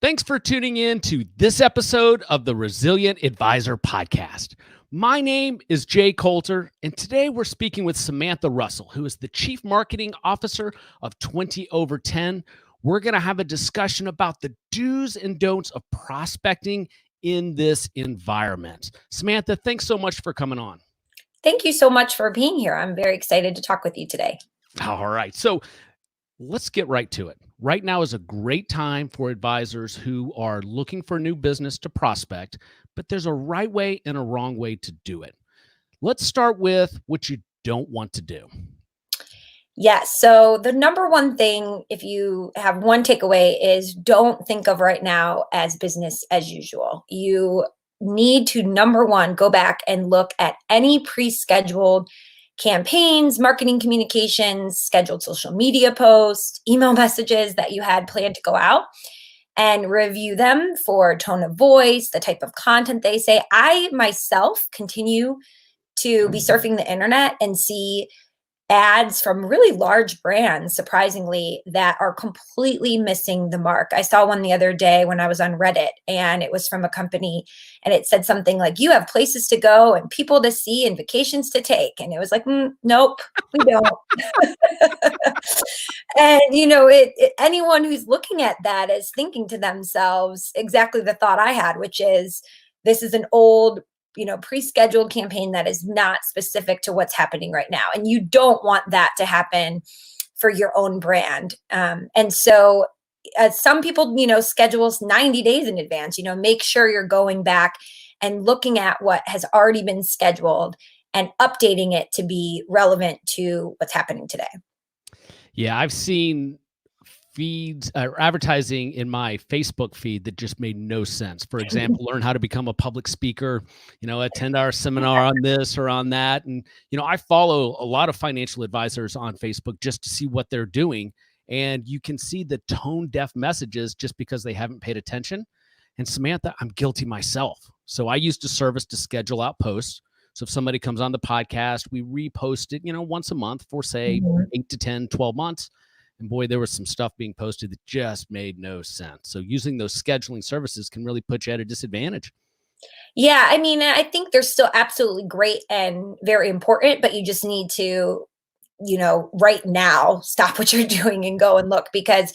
Thanks for tuning in to this episode of the Resilient Advisor Podcast. My name is Jay Coulter, and today we're speaking with Samantha Russell, who is the Chief Marketing Officer of 20 Over 10. We're going to have a discussion about the do's and don'ts of prospecting in this environment. Samantha, thanks so much for coming on. Thank you so much for being here. I'm very excited to talk with you today. All right. So let's get right to it. Right now is a great time for advisors who are looking for new business to prospect, but there's a right way and a wrong way to do it. Let's start with what you don't want to do. Yes. So the number one thing, if you have one takeaway, is don't think of right now as business as usual. You need to, number one, go back and look at any pre-scheduled campaigns, marketing communications, scheduled social media posts, email messages that you had planned to go out, and review them for tone of voice, the type of content they say. I myself continue to be surfing the internet and see ads from really large brands, surprisingly, that are completely missing the mark. I saw one the other day when I was on Reddit, and it was from a company, and it said something like, you have places to go and people to see and vacations to take. And it was like, nope, we don't. And, anyone who's looking at that is thinking to themselves exactly the thought I had, which is, this is an old pre-scheduled campaign that is not specific to what's happening right now. And you don't want that to happen for your own brand. And so some people, schedules 90 days in advance, make sure you're going back and looking at what has already been scheduled and updating it to be relevant to what's happening today. Yeah, I've seen feeds or advertising in my Facebook feed that just made no sense. For example, learn how to become a public speaker, attend our seminar on this or on that. And, I follow a lot of financial advisors on Facebook just to see what they're doing. And you can see the tone deaf messages just because they haven't paid attention. And Samantha, I'm guilty myself. So I used a service to schedule out posts. So if somebody comes on the podcast, we repost it, once a month for say 8 to 10, 12 months. And boy, there was some stuff being posted that just made no sense. So using those scheduling services can really put you at a disadvantage. Yeah, I think they're still absolutely great and very important, but you just need to, right now, stop what you're doing and go and look, because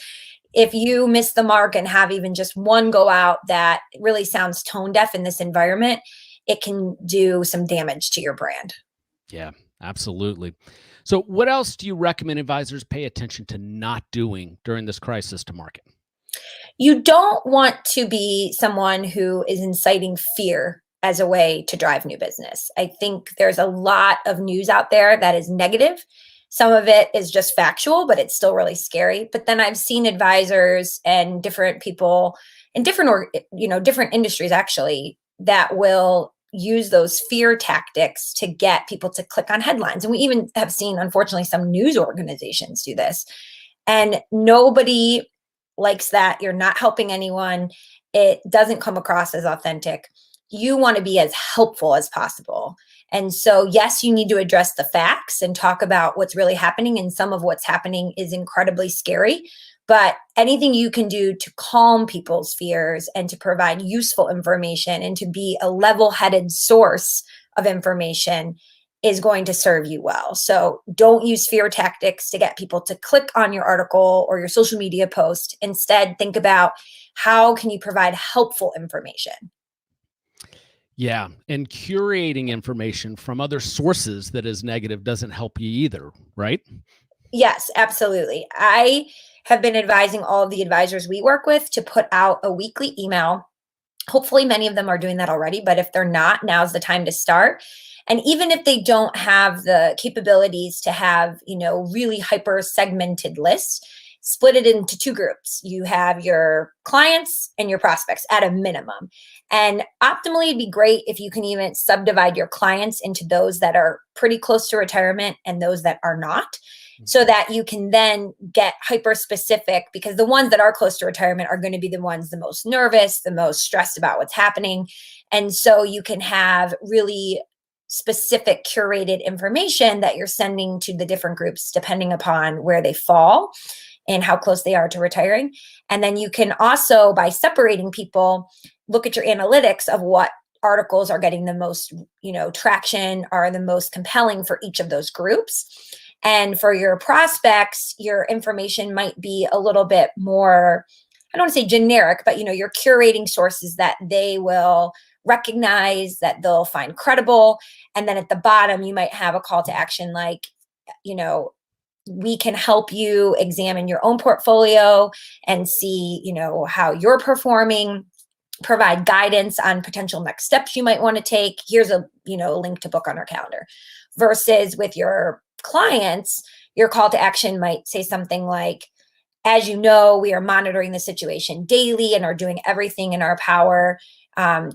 if you miss the mark and have even just one go out that really sounds tone deaf in this environment, it can do some damage to your brand. Yeah, absolutely. So what else do you recommend advisors pay attention to not doing during this crisis to market? You don't want to be someone who is inciting fear as a way to drive new business. I think there's a lot of news out there that is negative. Some of it is just factual, but it's still really scary. But then I've seen advisors and different people in different industries actually that will use those fear tactics to get people to click on headlines. And we even have seen, unfortunately, some news organizations do this. And nobody likes that. You're not helping anyone. It doesn't come across as authentic. You want to be as helpful as possible. And so, yes, you need to address the facts and talk about what's really happening. And some of what's happening is incredibly scary. But anything you can do to calm people's fears and to provide useful information and to be a level-headed source of information is going to serve you well. So don't use fear tactics to get people to click on your article or your social media post. Instead, think about how can you provide helpful information. Yeah, and curating information from other sources that is negative doesn't help you either, right? Yes, absolutely. I have been advising all of the advisors we work with to put out a weekly email. Hopefully, many of them are doing that already, but if they're not, now's the time to start. And even if they don't have the capabilities to have, really hyper segmented lists, split it into two groups. You have your clients and your prospects at a minimum. And optimally, it'd be great if you can even subdivide your clients into those that are pretty close to retirement and those that are not, so that you can then get hyper specific, because the ones that are close to retirement are going to be the ones the most nervous, the most stressed about what's happening. And so you can have really specific curated information that you're sending to the different groups depending upon where they fall and how close they are to retiring. And then you can also, by separating people, look at your analytics of what articles are getting the most, traction, are the most compelling for each of those groups. And for your prospects, your information might be a little bit more, I don't want to say generic, but you're curating sources that they will recognize, that they'll find credible. And then at the bottom, you might have a call to action like, we can help you examine your own portfolio and see, how you're performing, provide guidance on potential next steps you might want to take. Here's a link to book on our calendar. Versus with your clients, your call to action might say something like, as you know, we are monitoring the situation daily and are doing everything in our power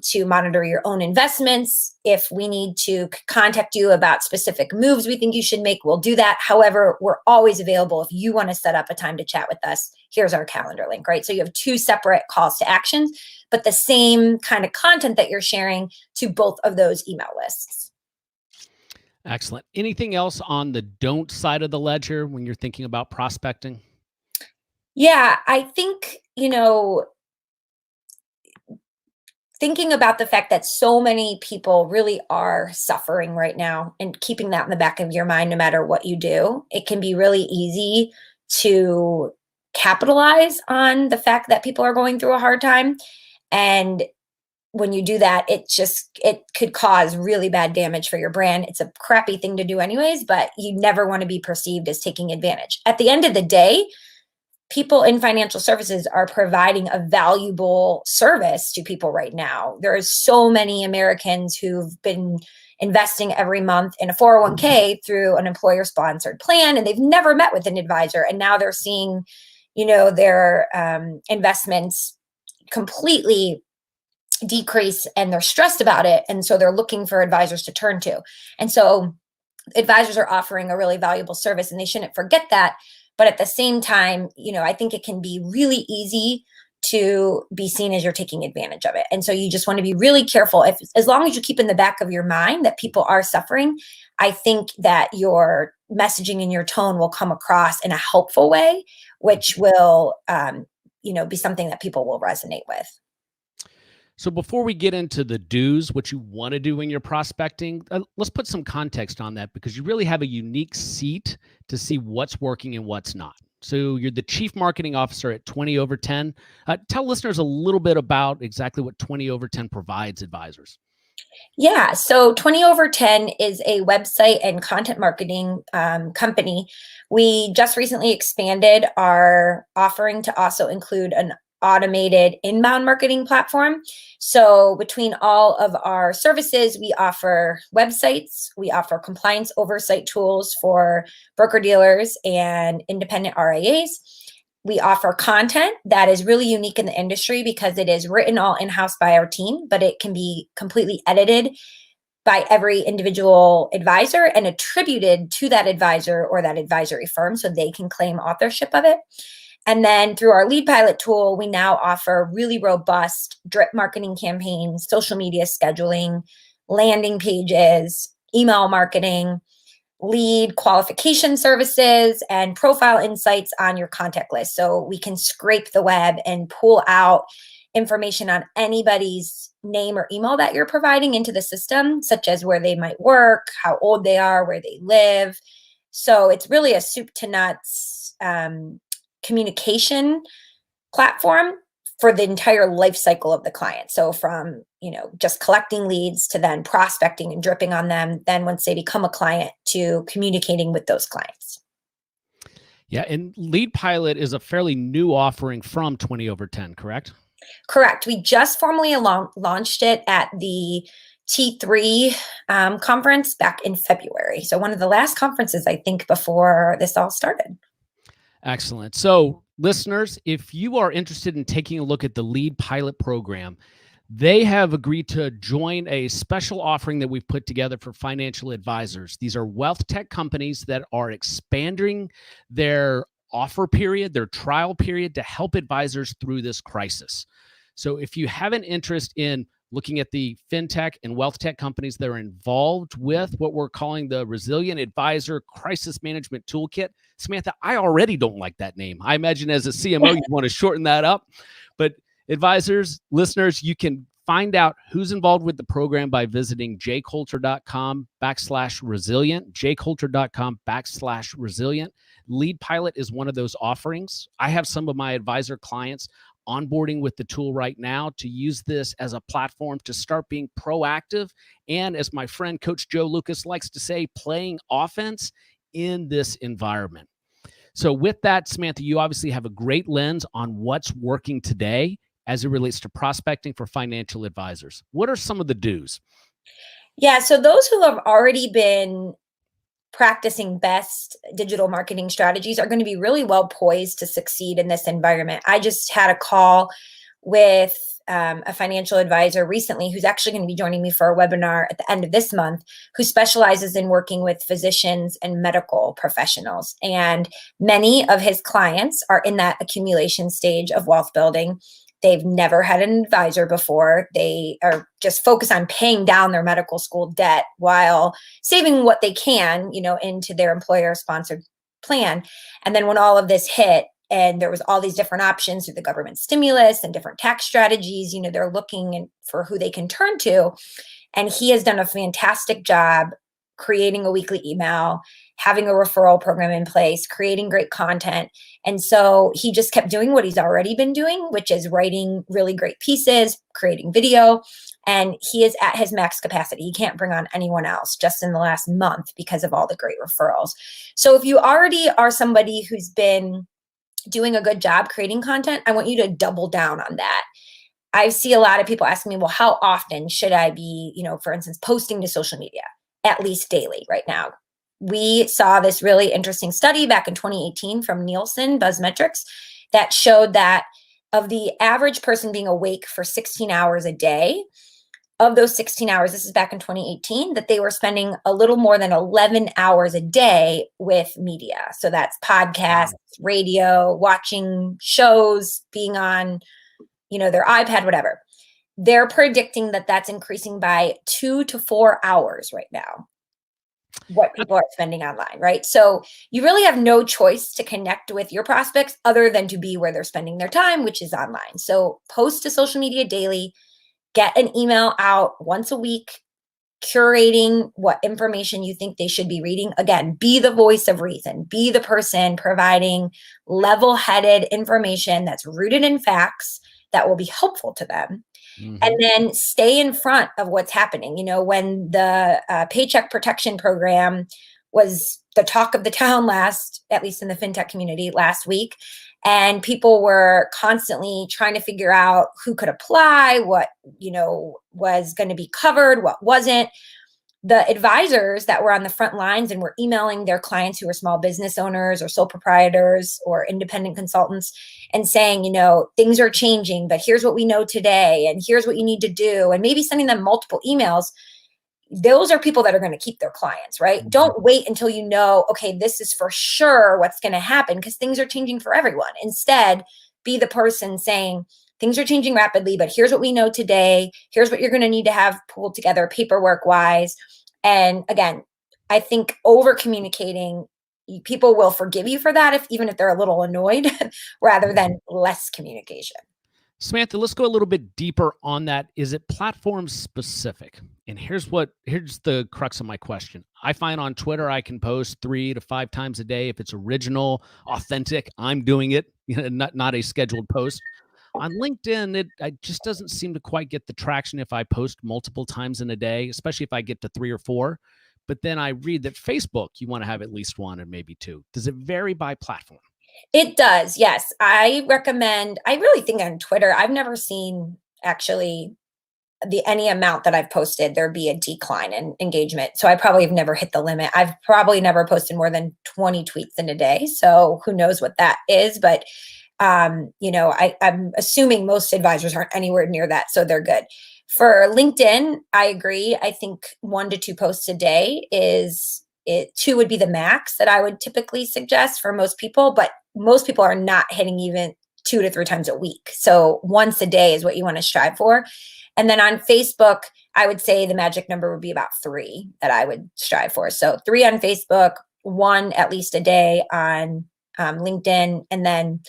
to monitor your own investments. If we need to contact you about specific moves we think you should make, we'll do that. However, we're always available if you want to set up a time to chat with us. Here's our calendar link, right? So you have two separate calls to actions, but the same kind of content that you're sharing to both of those email lists. Excellent. Anything else on the don't side of the ledger when you're thinking about prospecting? Yeah, I think, thinking about the fact that so many people really are suffering right now and keeping that in the back of your mind, no matter what you do, it can be really easy to capitalize on the fact that people are going through a hard time. And when you do that, it could cause really bad damage for your brand. It's a crappy thing to do anyways, but you never want to be perceived as taking advantage. At the end of the day, people in financial services are providing a valuable service to people right now. There are so many Americans who've been investing every month in a 401k through an employer-sponsored plan, and they've never met with an advisor. And now they're seeing, their investments completely decrease, and they're stressed about it. And so they're looking for advisors to turn to. And so advisors are offering a really valuable service, and they shouldn't forget that. But at the same time, I think it can be really easy to be seen as you're taking advantage of it. And so you just want to be really careful. As long as you keep in the back of your mind that people are suffering, I think that your messaging and your tone will come across in a helpful way, which will, be something that people will resonate with. So before we get into the do's, what you want to do when you're prospecting, let's put some context on that, because you really have a unique seat to see what's working and what's not. So you're the chief marketing officer at 20 over 10. Tell listeners a little bit about exactly what 20 over 10 provides advisors. Yeah, so 20 over 10 is a website and content marketing company. We just recently expanded our offering to also include an automated inbound marketing platform. So between all of our services, we offer websites, we offer compliance oversight tools for broker dealers and independent RIAs. We offer content that is really unique in the industry because it is written all in-house by our team, but it can be completely edited by every individual advisor and attributed to that advisor or that advisory firm so they can claim authorship of it. And then through our lead pilot tool, we now offer really robust drip marketing campaigns, social media scheduling, landing pages, email marketing, lead qualification services, and profile insights on your contact list. So we can scrape the web and pull out information on anybody's name or email that you're providing into the system, such as where they might work, how old they are, where they live. So it's really a soup to nuts communication platform for the entire life cycle of the client. So from, just collecting leads to then prospecting and dripping on them, then once they become a client, to communicating with those clients. Yeah, and Lead Pilot is a fairly new offering from 20 over 10, correct? Correct. We just formally launched it at the T3 conference back in February. So one of the last conferences, I think, before this all started. Excellent. So listeners, if you are interested in taking a look at the Lead Pilot program, they have agreed to join a special offering that we've put together for financial advisors. These are wealth tech companies that are expanding their offer period, their trial period, to help advisors through this crisis. So if you have an interest in looking at the fintech and wealth tech companies that are involved with what we're calling the Resilient Advisor Crisis Management Toolkit. Samantha, I already don't like that name. I imagine as a CMO, you want to shorten that up. But advisors, listeners, you can find out who's involved with the program by visiting jcoulter.com/resilient, jcoulter.com/resilient. Lead Pilot is one of those offerings. I have some of my advisor clients onboarding with the tool right now to use this as a platform to start being proactive. And as my friend, Coach Joe Lucas likes to say, playing offense in this environment. So with that, Samantha, you obviously have a great lens on what's working today as it relates to prospecting for financial advisors. What are some of the do's? Yeah, so those who have already been practicing best digital marketing strategies are going to be really well poised to succeed in this environment. I just had a call with a financial advisor recently who's actually going to be joining me for a webinar at the end of this month, who specializes in working with physicians and medical professionals. And many of his clients are in that accumulation stage of wealth building. They've never had an advisor before. They are just focused on paying down their medical school debt while saving what they can, into their employer-sponsored plan. And then when all of this hit, and there was all these different options through the government stimulus and different tax strategies, they're looking for who they can turn to. And he has done a fantastic job creating a weekly email, having a referral program in place, creating great content. And so he just kept doing what he's already been doing, which is writing really great pieces, creating video, and he is at his max capacity. He can't bring on anyone else just in the last month because of all the great referrals. So if you already are somebody who's been doing a good job creating content, I want you to double down on that. I see a lot of people asking me, well, how often should I be, for instance, posting to social media? At least daily right now. We saw this really interesting study back in 2018 from Nielsen Buzzmetrics that showed that of the average person being awake for 16 hours a day, of those 16 hours, this is back in 2018, that they were spending a little more than 11 hours a day with media. So that's podcasts, radio, watching shows, being on, their iPad, whatever. They're predicting that that's increasing by 2 to 4 hours right now, what people are spending online, right? So you really have no choice to connect with your prospects other than to be where they're spending their time, which is online. So post to social media daily, get an email out once a week, curating what information you think they should be reading. Again, be the voice of reason, be the person providing level-headed information that's rooted in facts that will be helpful to them. Mm-hmm. And then stay in front of what's happening. When the Paycheck Protection Program was the talk of the town at least in the fintech community last week, and people were constantly trying to figure out who could apply, what, was going to be covered, what wasn't. The advisors that were on the front lines and were emailing their clients who were small business owners or sole proprietors or independent consultants and saying, things are changing, but here's what we know today, and here's what you need to do, and maybe sending them multiple emails. Those are people that are going to keep their clients, right? Mm-hmm. Don't wait until okay, this is for sure what's going to happen, because things are changing for everyone. Instead, be the person saying, things are changing rapidly, but here's what we know today. Here's what you're going to need to have pulled together paperwork wise. And again, I think over communicating, people will forgive you for that, even if they're a little annoyed, rather than less communication. Samantha, let's go a little bit deeper on that. Is it platform specific? And here's the crux of my question. I find on Twitter, I can post 3 to 5 times a day. If it's original, authentic, I'm doing it, not a scheduled post. On LinkedIn, it just doesn't seem to quite get the traction if I post multiple times in a day, especially if I get to 3 or 4. But then I read that Facebook, you want to have at least 1 and maybe 2. Does it vary by platform? It does, yes. I really think on Twitter, I've never seen actually any amount that I've posted, there be a decline in engagement. So I probably have never hit the limit. I've probably never posted more than 20 tweets in a day. So who knows what that is, but I'm assuming most advisors aren't anywhere near that, so they're good. For LinkedIn, I agree. I think 1 to 2 posts a day 2 would be the max that I would typically suggest for most people, but most people are not hitting even 2 to 3 times a week. So once a day is what you want to strive for. And then on Facebook, I would say the magic number would be about 3 that I would strive for. So 3 on Facebook, 1 at least a day on LinkedIn, and then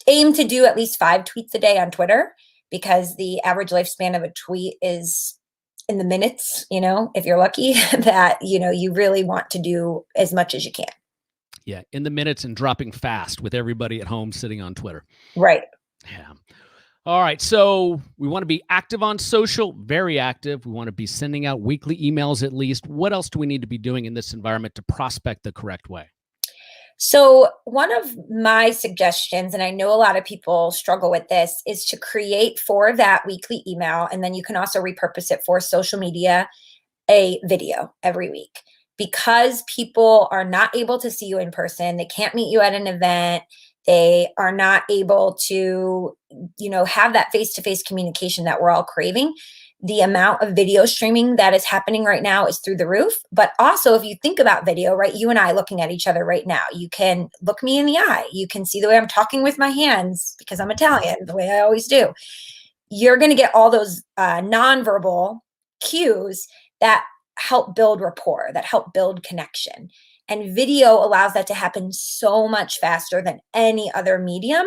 aim to do at least 5 tweets a day on Twitter, because the average lifespan of a tweet is in the minutes, if you're lucky, that, you really want to do as much as you can. Yeah, in the minutes and dropping fast with everybody at home sitting on Twitter. Right. Yeah. All right. So we want to be active on social, very active. We want to be sending out weekly emails at least. What else do we need to be doing in this environment to prospect the correct way? So one of my suggestions, and I know a lot of people struggle with this, is to create for that weekly email, and then you can also repurpose it for social media, a video every week. Because people are not able to see you in person, they can't meet you at an event, they are not able to, have that face-to-face communication that we're all craving. The amount of video streaming that is happening right now is through the roof. But also, if you think about video, right, you and I looking at each other right now, you can look me in the eye. You can see the way I'm talking with my hands because I'm Italian, the way I always do. You're going to get all those nonverbal cues that help build rapport, that help build connection. And video allows that to happen so much faster than any other medium.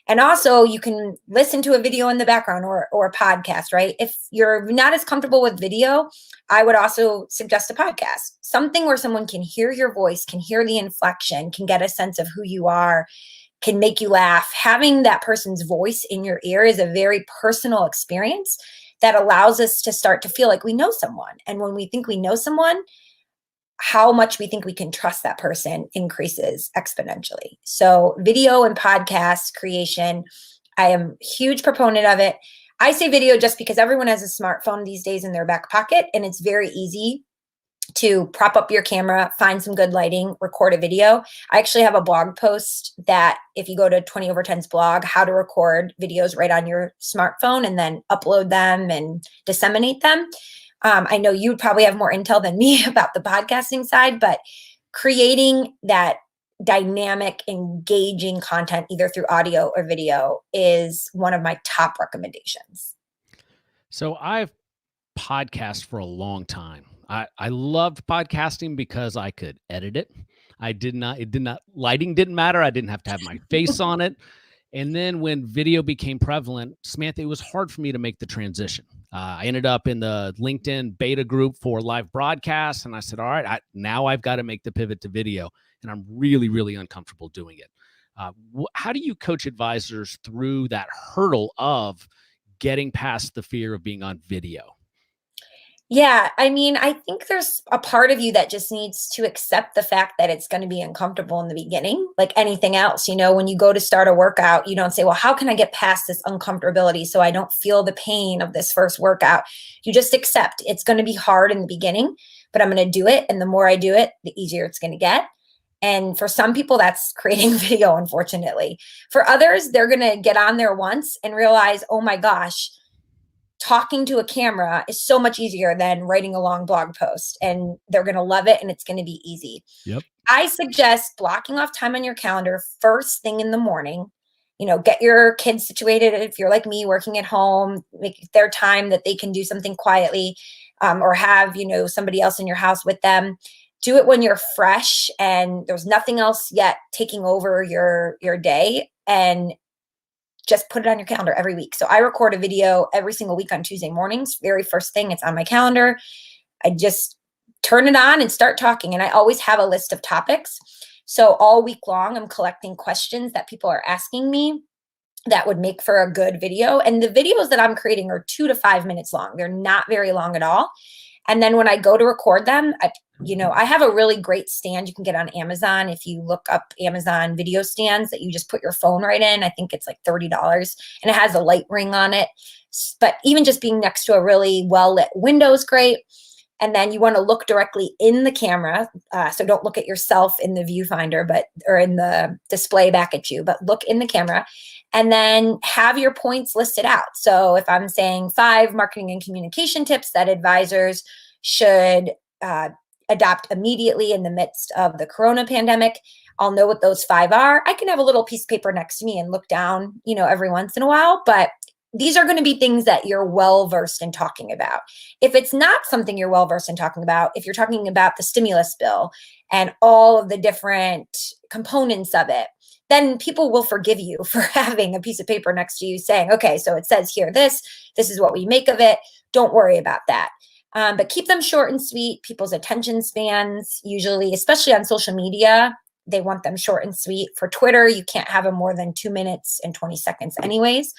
And also, you can listen to a video in the background or a podcast, right? If you're not as comfortable with video, I would also suggest a podcast, something where someone can hear your voice, can hear the inflection, can get a sense of who you are, can make you laugh. Having that person's voice in your ear is a very personal experience that allows us to start to feel like we know someone. And when we think we know someone, how much we think we can trust that person increases exponentially. So video and podcast creation, I am a huge proponent of it. I say video just because everyone has a smartphone these days in their back pocket, and it's very easy to prop up your camera, find some good lighting, record a video. I actually have a blog post that, if you go to 20/10's blog, how to record videos right on your smartphone and then upload them and disseminate them. I know you probably have more intel than me about the podcasting side, but creating that dynamic, engaging content, either through audio or video, is one of my top recommendations. So I've podcasted for a long time. I loved podcasting because I could edit it. Lighting didn't matter. I didn't have to have my face on it. And then when video became prevalent, Samantha, it was hard for me to make the transition. I ended up in the LinkedIn beta group for live broadcasts. And I said, all right, now I've got to make the pivot to video. And I'm really, really uncomfortable doing it. How do you coach advisors through that hurdle of getting past the fear of being on video? Yeah, I mean, I think there's a part of you that just needs to accept the fact that it's going to be uncomfortable in the beginning, like anything else. When you go to start a workout, you don't say, well, how can I get past this uncomfortability so I don't feel the pain of this first workout? You just accept it's going to be hard in the beginning, but I'm going to do it. And the more I do it, the easier it's going to get. And for some people, that's creating video, unfortunately. For others, they're going to get on there once and realize, oh my gosh, talking to a camera is so much easier than writing a long blog post, and they're going to love it and it's going to be easy. Yep. I suggest blocking off time on your calendar first thing in the morning. Get your kids situated. If you're like me, working at home, make their time that they can do something quietly, or have, somebody else in your house with them. Do it when you're fresh and there's nothing else yet taking over your day, and just put it on your calendar every week. So I record a video every single week on Tuesday mornings. Very first thing, it's on my calendar. I just turn it on and start talking. And I always have a list of topics. So all week long, I'm collecting questions that people are asking me that would make for a good video. And the videos that I'm creating are 2 to 5 minutes long. They're not very long at all. And then when I go to record them, I have a really great stand you can get on Amazon. If you look up Amazon video stands that you just put your phone right in, I think it's like $30, and it has a light ring on it. But even just being next to a really well-lit window is great. And then you want to look directly in the camera. So don't look at yourself in the viewfinder, or in the display back at you, but look in the camera, and then have your points listed out. So if I'm saying 5 marketing and communication tips that advisors should adopt immediately in the midst of the corona pandemic, I'll know what those 5 are. I can have a little piece of paper next to me and look down, every once in a while, but these are going to be things that you're well versed in talking about. If it's not something you're well versed in talking about, if you're talking about the stimulus bill and all of the different components of it, then people will forgive you for having a piece of paper next to you saying, okay, so it says here this is what we make of it. Don't worry about that. But keep them short and sweet. People's attention spans, usually, especially on social media, they want them short and sweet. For Twitter, you can't have them more than 2 minutes and 20 seconds anyways.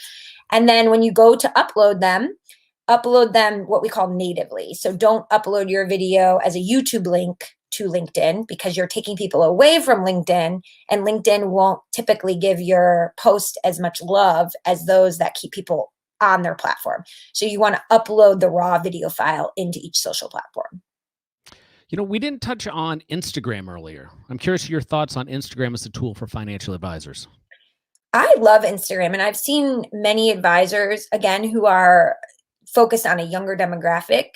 And then when you go to upload them what we call natively. So don't upload your video as a YouTube link to LinkedIn, because you're taking people away from LinkedIn, and LinkedIn won't typically give your post as much love as those that keep people on their platform. So you want to upload the raw video file into each social platform. We didn't touch on Instagram earlier. I'm curious your thoughts on Instagram as a tool for financial advisors. I love Instagram, and I've seen many advisors, again, who are focused on a younger demographic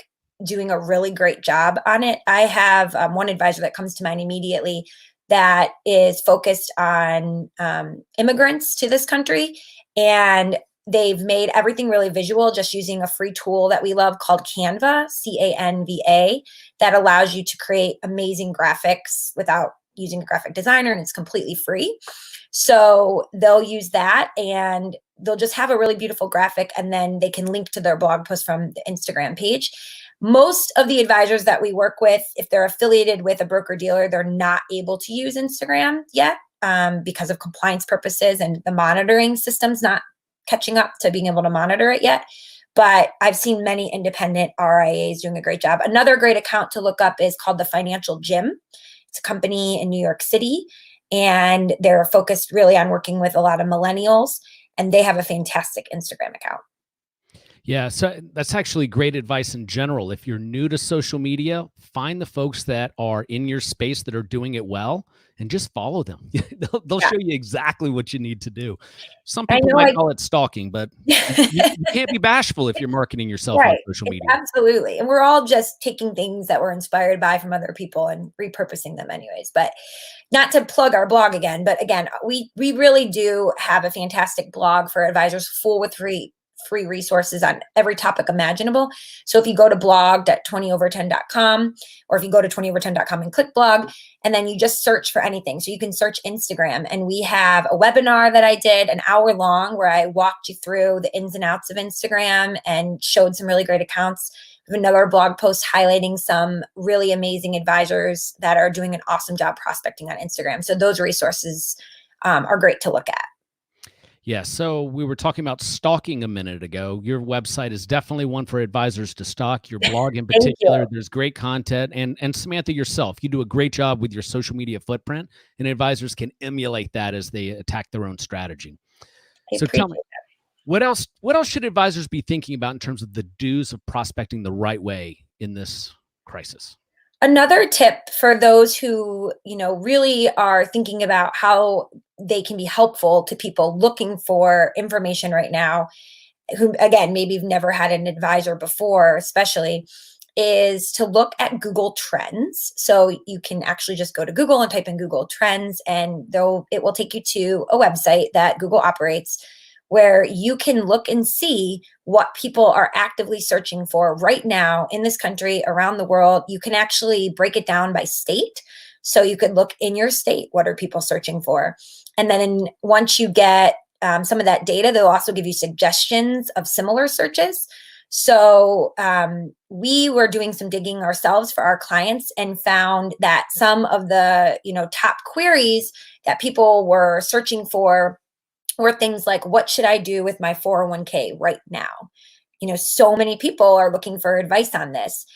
doing a really great job on it. I have one advisor that comes to mind immediately that is focused on immigrants to this country, and they've made everything really visual just using a free tool that we love called Canva, Canva, that allows you to create amazing graphics without using a graphic designer, and it's completely free. So they'll use that and they'll just have a really beautiful graphic, and then they can link to their blog post from the Instagram page. Most of the advisors that we work with, if they're affiliated with a broker dealer, they're not able to use Instagram yet because of compliance purposes, and the monitoring system's not catching up to being able to monitor it yet. But I've seen many independent RIAs doing a great job. Another great account to look up is called the Financial Gym. It's a company in New York City, and they're focused really on working with a lot of millennials, and they have a fantastic Instagram account. Yeah, so that's actually great advice in general. If you're new to social media, find the folks that are in your space that are doing it well and just follow them. They'll show you exactly what you need to do. Some people might call it stalking, but you can't be bashful if you're marketing yourself on social media. Absolutely. And we're all just taking things that we're inspired by from other people and repurposing them anyways. But not to plug our blog again, but again, we really do have a fantastic blog for advisors full with free resources on every topic imaginable. So if you go to blog.20over10.com, or if you go to 20over10.com and click blog, and then you just search for anything. So you can search Instagram, and we have a webinar that I did an hour long where I walked you through the ins and outs of Instagram and showed some really great accounts. We have another blog post highlighting some really amazing advisors that are doing an awesome job prospecting on Instagram. So those resources are great to look at. Yeah, so we were talking about stalking a minute ago. Your website is definitely one for advisors to stalk. Your blog in particular, there's great content. And Samantha, yourself, you do a great job with your social media footprint, and advisors can emulate that as they attack their own strategy. So tell me, what else should advisors be thinking about in terms of the do's of prospecting the right way in this crisis? Another tip for those who, really are thinking about how they can be helpful to people looking for information right now, who, again, maybe have never had an advisor before, especially, is to look at Google Trends. So you can actually just go to Google and type in Google Trends, and it will take you to a website that Google operates, where you can look and see what people are actively searching for right now in this country, around the world. You can actually break it down by state. So you could look in your state, what are people searching for? And then once you get some of that data, they'll also give you suggestions of similar searches. So we were doing some digging ourselves for our clients and found that some of the top queries that people were searching for were things like, what should I do with my 401k right now? So many people are looking for advice on this.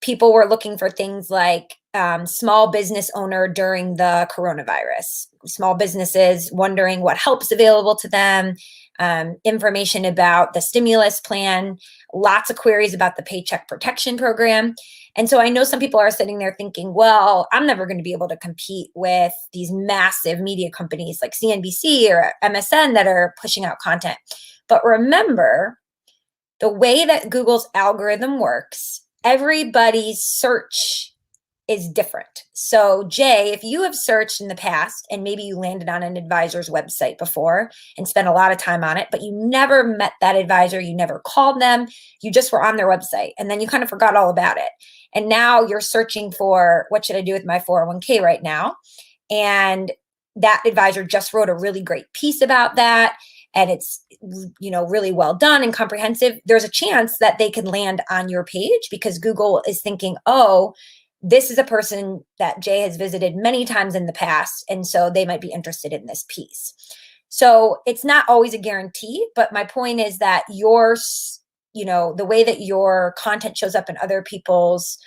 People were looking for things like small business owner during the coronavirus, small businesses wondering what help's available to them, information about the stimulus plan, lots of queries about the Paycheck Protection Program. And so I know some people are sitting there thinking, well, I'm never going to be able to compete with these massive media companies like CNBC or MSN that are pushing out content. But remember, the way that Google's algorithm works, everybody's search is different. So Jay, if you have searched in the past and maybe you landed on an advisor's website before and spent a lot of time on it, but you never met that advisor, you never called them, you just were on their website and then you kind of forgot all about it. And now you're searching for what should I do with my 401k right now? And that advisor just wrote a really great piece about that. And it's, really well done and comprehensive. There's a chance that they can land on your page because Google is thinking, oh, this is a person that Jay has visited many times in the past. And so they might be interested in this piece. So it's not always a guarantee, but my point is that the way that your content shows up in other people's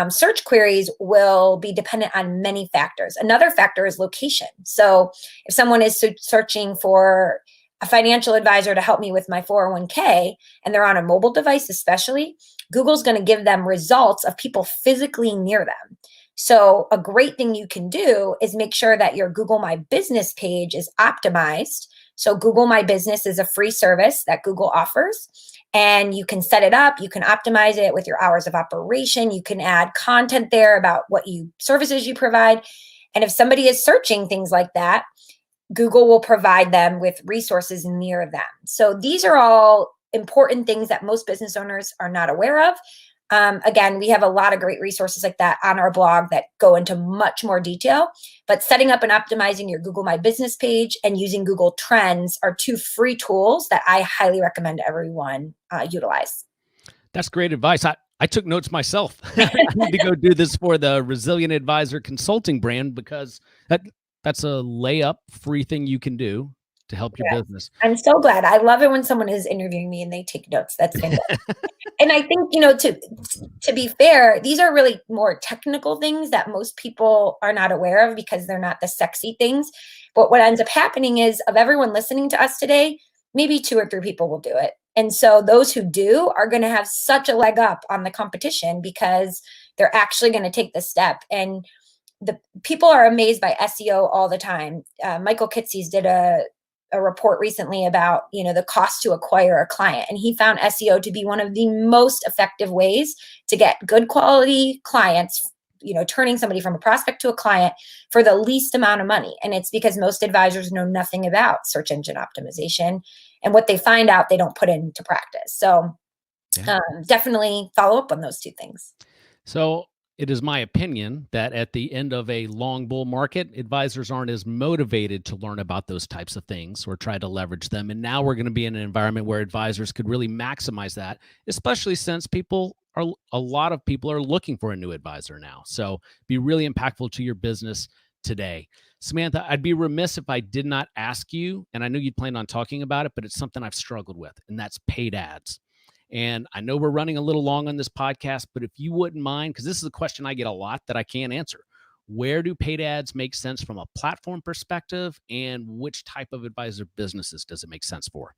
search queries will be dependent on many factors. Another factor is location. So if someone is searching for a financial advisor to help me with my 401k and they're on a mobile device, especially, Google's going to give them results of people physically near them. So a great thing you can do is make sure that your Google My Business page is optimized. So Google My Business is a free service that Google offers. And you can set it up, you can optimize it with your hours of operation, you can add content there about what services you provide. And if somebody is searching things like that, Google will provide them with resources near them. So these are all important things that most business owners are not aware of. Again, we have a lot of great resources like that on our blog that go into much more detail, but setting up and optimizing your Google My Business page and using Google Trends are two free tools that I highly recommend everyone utilize. That's great advice. I took notes myself. I need to go do this for the Resilient Advisor Consulting brand because that's a layup free thing you can do to help your business. I'm so glad. I love it when someone is interviewing me and they take notes. That's fantastic. And I think, to be fair, these are really more technical things that most people are not aware of because they're not the sexy things. But what ends up happening is of everyone listening to us today, maybe 2 or 3 people will do it. And so those who do are going to have such a leg up on the competition because they're actually going to take the step. And the people are amazed by SEO all the time. Michael Kitces did a report recently about, the cost to acquire a client. And he found SEO to be one of the most effective ways to get good quality clients, turning somebody from a prospect to a client for the least amount of money. And it's because most advisors know nothing about search engine optimization, and what they find out, they don't put into practice. So definitely follow up on those 2 things. So it is my opinion that at the end of a long bull market, advisors aren't as motivated to learn about those types of things or try to leverage them. And now we're going to be in an environment where advisors could really maximize that, especially since a lot of people are looking for a new advisor now. So be really impactful to your business today. Samantha, I'd be remiss if I did not ask you, and I knew you'd planned on talking about it, but it's something I've struggled with, and that's paid ads. And I know we're running a little long on this podcast, but if you wouldn't mind, because this is a question I get a lot that I can't answer. Where do paid ads make sense from a platform perspective, and which type of advisor businesses does it make sense for?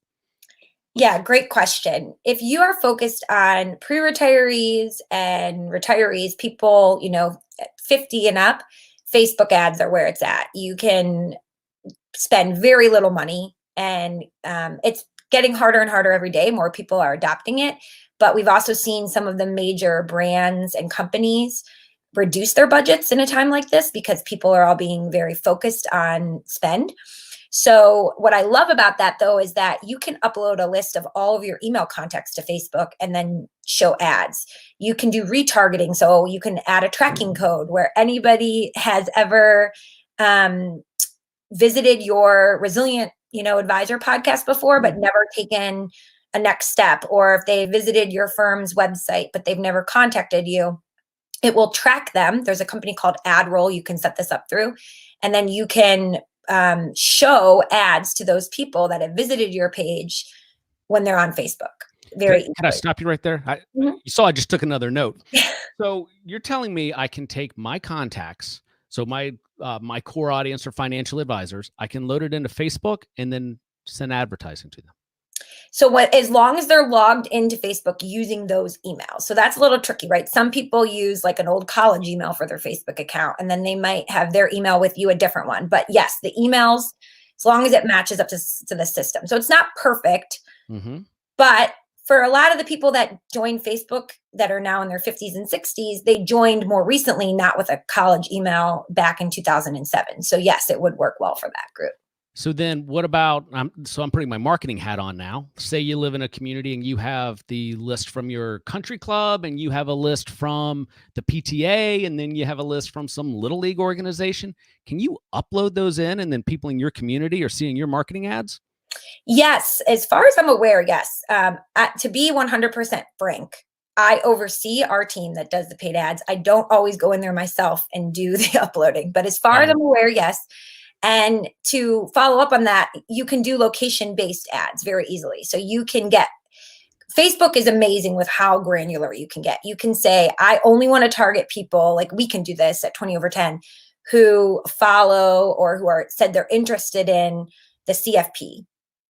Yeah, great question. If you are focused on pre-retirees and retirees, people, 50 and up, Facebook ads are where it's at. You can spend very little money, and it's getting harder and harder every day. More people are adopting it. But we've also seen some of the major brands and companies reduce their budgets in a time like this because people are all being very focused on spend. So what I love about that, though, is that you can upload a list of all of your email contacts to Facebook and then show ads. You can do retargeting. So you can add a tracking code where anybody has ever visited your Resilient Advisor podcast before, but never taken a next step, or if they visited your firm's website, but they've never contacted you, it will track them. There's a company called AdRoll. You can set this up through, and then you can show ads to those people that have visited your page when they're on Facebook. Can I stop you right there? You saw I just took another note. So you're telling me I can take my contacts, so my core audience are financial advisors, I can load it into Facebook and then send advertising to them. So as long as they're logged into Facebook using those emails. So that's a little tricky, right? Some people use like an old college email for their Facebook account, and then they might have their email with you a different one. But yes, the emails, as long as it matches up to the system. So it's not perfect, but for a lot of the people that joined Facebook that are now in their 50s and 60s, they joined more recently, not with a college email back in 2007. So yes, it would work well for that group. So then what about, so I'm putting my marketing hat on now. Say you live in a community and you have the list from your country club and you have a list from the PTA and then you have a list from some little league organization. Can you upload those in and then people in your community are seeing your marketing ads? Yes, as far as I'm aware, yes. To be 100% frank, I oversee our team that does the paid ads. I don't always go in there myself and do the uploading, but as far as I'm aware, yes. And to follow up on that, you can do location-based ads very easily. So you can get, Facebook is amazing with how granular you can get. You can say, I only want to target people, like we can do this at 20 over 10, who follow or who are said they're interested in the CFP.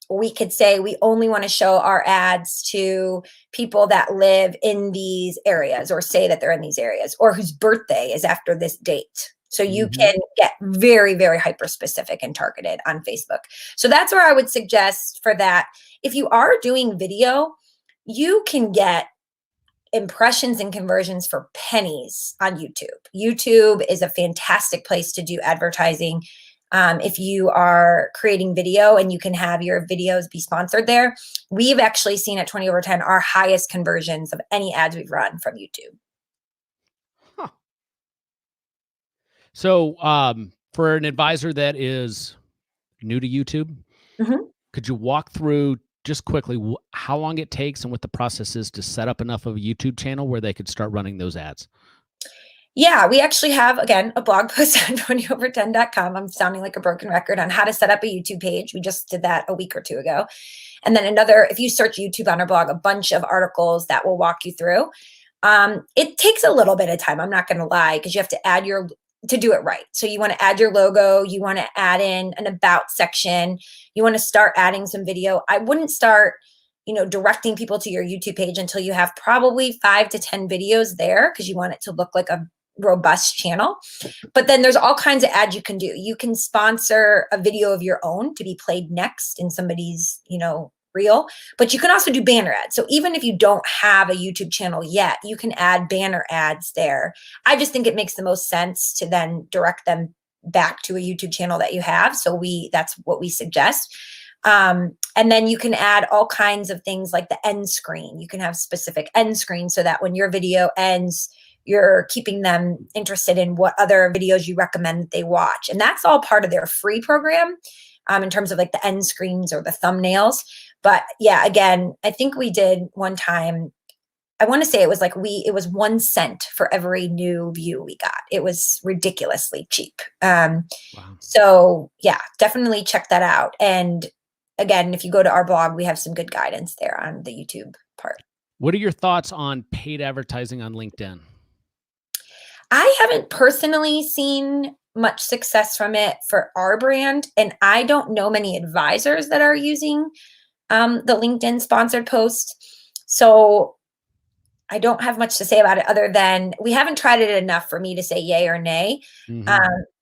We could say we only want to show our ads to people that live in these areas or say that they're in these areas or whose birthday is after this date. So you can get very, very hyper specific and targeted on Facebook. So that's where I would suggest for that. If you are doing video, you can get impressions and conversions for pennies on YouTube. YouTube is a fantastic place to do advertising. If you are creating video and you can have your videos be sponsored there, we've actually seen at 20 over 10 our highest conversions of any ads we've run from YouTube. Huh. So for an advisor that is new to YouTube, could you walk through just quickly how long it takes and what the process is to set up enough of a YouTube channel where they could start running those ads? Yeah, we actually have, again, a blog post on 20over10.com. I'm sounding like a broken record on how to set up a YouTube page. We just did that a week or two ago. And then another, if you search YouTube on our blog, a bunch of articles that will walk you through. It takes a little bit of time, I'm not going to lie, because you have to add to do it right. So you want to add your logo, you want to add in an about section, you want to start adding some video. I wouldn't start, directing people to your YouTube page until you have probably 5 to 10 videos there, because you want it to look like a robust channel. But then there's all kinds of ads you can do. You can sponsor a video of your own to be played next in somebody's, reel, but you can also do banner ads. So even if you don't have a YouTube channel yet, you can add banner ads there. I just think it makes the most sense to then direct them back to a YouTube channel that you have. So that's what we suggest. And then you can add all kinds of things like the end screen. You can have specific end screens so that when your video ends, you're keeping them interested in what other videos you recommend that they watch. And that's all part of their free program in terms of like the end screens or the thumbnails. But yeah, again, I think we did one time, I want to say it was 1 cent for every new view we got. It was ridiculously cheap. Wow. So yeah, definitely check that out. And again, if you go to our blog, we have some good guidance there on the YouTube part. What are your thoughts on paid advertising on LinkedIn? I haven't personally seen much success from it for our brand, and I don't know many advisors that are using the LinkedIn sponsored post. So I don't have much to say about it other than we haven't tried it enough for me to say yay or nay.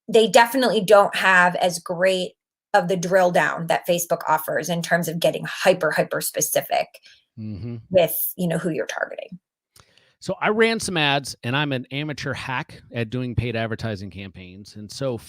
They definitely don't have as great of the drill down that Facebook offers in terms of getting hyper specific with, who you're targeting. So I ran some ads, and I'm an amateur hack at doing paid advertising campaigns. And so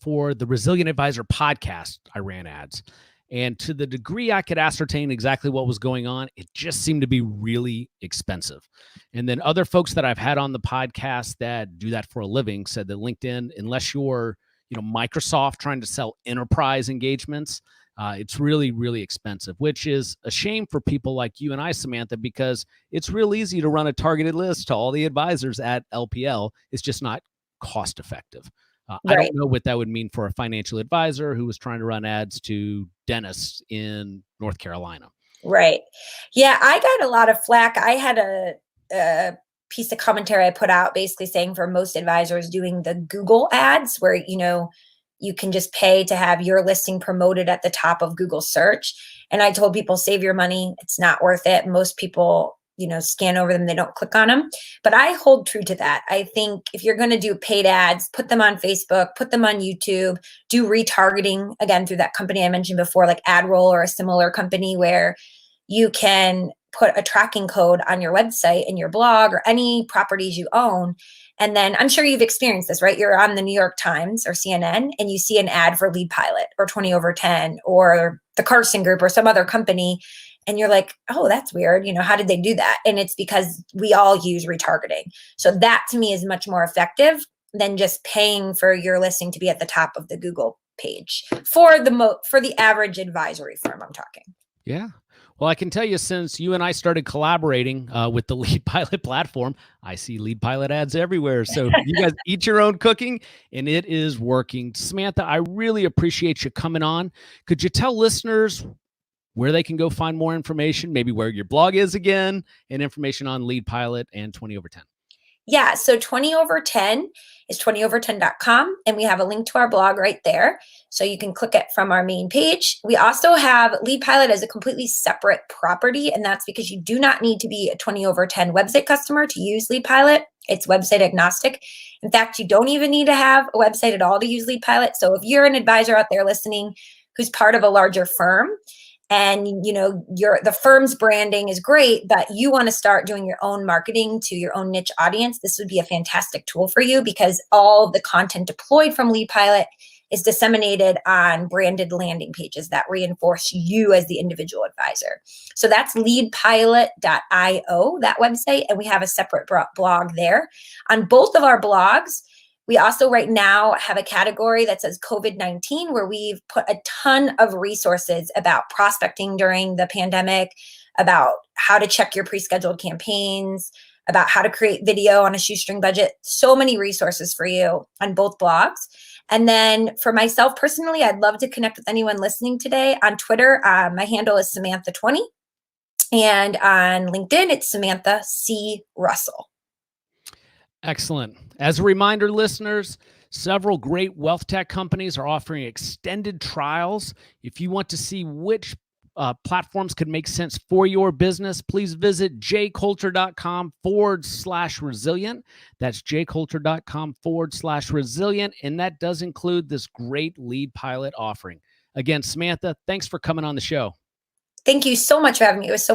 for the Resilient Advisor podcast, I ran ads. And to the degree I could ascertain exactly what was going on, it just seemed to be really expensive. And then other folks that I've had on the podcast that do that for a living said that LinkedIn, unless you're Microsoft trying to sell enterprise engagements, it's really, really expensive, which is a shame for people like you and I, Samantha, because it's real easy to run a targeted list to all the advisors at LPL. It's just not cost effective. Right. I don't know what that would mean for a financial advisor who was trying to run ads to dentists in North Carolina. Right. Yeah, I got a lot of flack. I had a piece of commentary I put out basically saying for most advisors doing the Google ads where, you can just pay to have your listing promoted at the top of Google search. And I told people, save your money. It's not worth it. Most people, scan over them. They don't click on them. But I hold true to that. I think if you're going to do paid ads, put them on Facebook, put them on YouTube, do retargeting, again, through that company I mentioned before, like AdRoll or a similar company where you can put a tracking code on your website and your blog or any properties you own. And then I'm sure you've experienced this, right? You're on the New York Times or CNN and you see an ad for Lead Pilot or 20 over 10 or the Carson Group or some other company. And you're like, oh, that's weird. How did they do that? And it's because we all use retargeting. So that to me is much more effective than just paying for your listing to be at the top of the Google page for the average advisory firm I'm talking. Yeah. Well, I can tell you, since you and I started collaborating with the Lead Pilot platform, I see Lead Pilot ads everywhere. So you guys eat your own cooking, and it is working. Samantha, I really appreciate you coming on. Could you tell listeners where they can go find more information, maybe where your blog is again, and information on Lead Pilot and 20 over 10? Yeah, so 20 over 10 is 20over10.com, and we have a link to our blog right there. So you can click it from our main page. We also have Lead Pilot as a completely separate property, and that's because you do not need to be a 20 over 10 website customer to use Lead Pilot. It's website agnostic. In fact, you don't even need to have a website at all to use Lead Pilot. So if you're an advisor out there listening who's part of a larger firm, and the firm's branding is great, but you want to start doing your own marketing to your own niche audience, this would be a fantastic tool for you because all the content deployed from Lead Pilot is disseminated on branded landing pages that reinforce you as the individual advisor. So that's leadpilot.io, that website, and we have a separate blog there. On both of our blogs, we also right now have a category that says COVID-19, where we've put a ton of resources about prospecting during the pandemic, about how to check your pre-scheduled campaigns, about how to create video on a shoestring budget. So many resources for you on both blogs. And then for myself personally, I'd love to connect with anyone listening today. On Twitter, my handle is Samantha20. And on LinkedIn, it's Samantha C. Russell. Excellent. As a reminder, listeners, several great wealth tech companies are offering extended trials. If you want to see which platforms could make sense for your business, please visit jcoulter.com/resilient. That's jcoulter.com/resilient. And that does include this great Lead Pilot offering. Again, Samantha, thanks for coming on the show. Thank you so much for having me. It was so